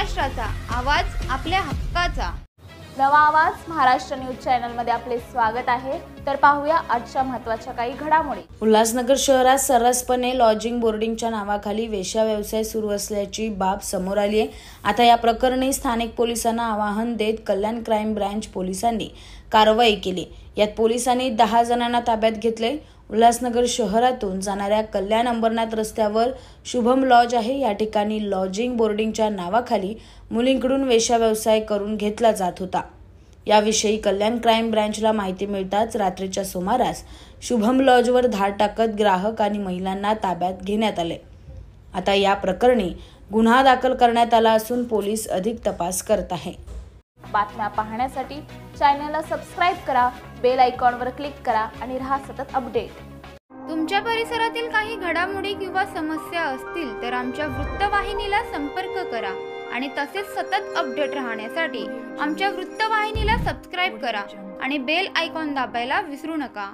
महाराष्ट्राचा आवाज आपल्या हक्काचा। नवा आवाज महाराष्ट्र न्यूज चॅनल मध्ये आपले स्वागत आहे। तर पाहूया आजच्या महत्त्वाच्या काही घडामोडी। उल्हासनगर शहरात सर्रासपणे लॉजिंग बोर्डिंगच्या नावाखाली वेश्या व्यवसाय सुरू असल्याची बाब समोर आली आहे। आता या प्रकरणी स्थानिक पोलिसांना आवाहन देत कल्याण क्राईम ब्रांच पोलिसांनी कारवाई केली। यात पोलिसांनी 10 जणांना ताब्यात घेतले। उल्हासनगर शहरातून जाणाऱ्या कल्याण अंबरनाथ रस्त्यावर शुभम लॉज आहे। या ठिकाणी लॉजिंग बोर्डिंगच्या नावाखाली मुलींकडून वेश्या व्यवसाय करून घेतला जात होता। याविषयी कल्याण क्राईम ब्रांचला माहिती मिळताच रात्रीच्या सुमारास शुभम लॉजवर धाड टाकत ग्राहक आणि महिलांना ताब्यात घेण्यात आले। आता या प्रकरणी गुन्हा दाखल करण्यात आला असून पोलीस अधिक तपास करत आहे। बातम्या पाहण्यासाठी चॅनलला सबस्क्राइब करा, बेल आयकॉनवर क्लिक करा आणि रहा सतत अपडेट। तुमच्या परिसरातील काही घडामोडी किंवा समस्या असतील तर आमच्या वृत्तवाहिनीला संपर्क करा आणि तसेच सतत अपडेट राहण्यासाठी आमच्या वृत्तवाहिनीला सबस्क्राइब करा आणि बेल आयकॉन दाबायला विसरू नका।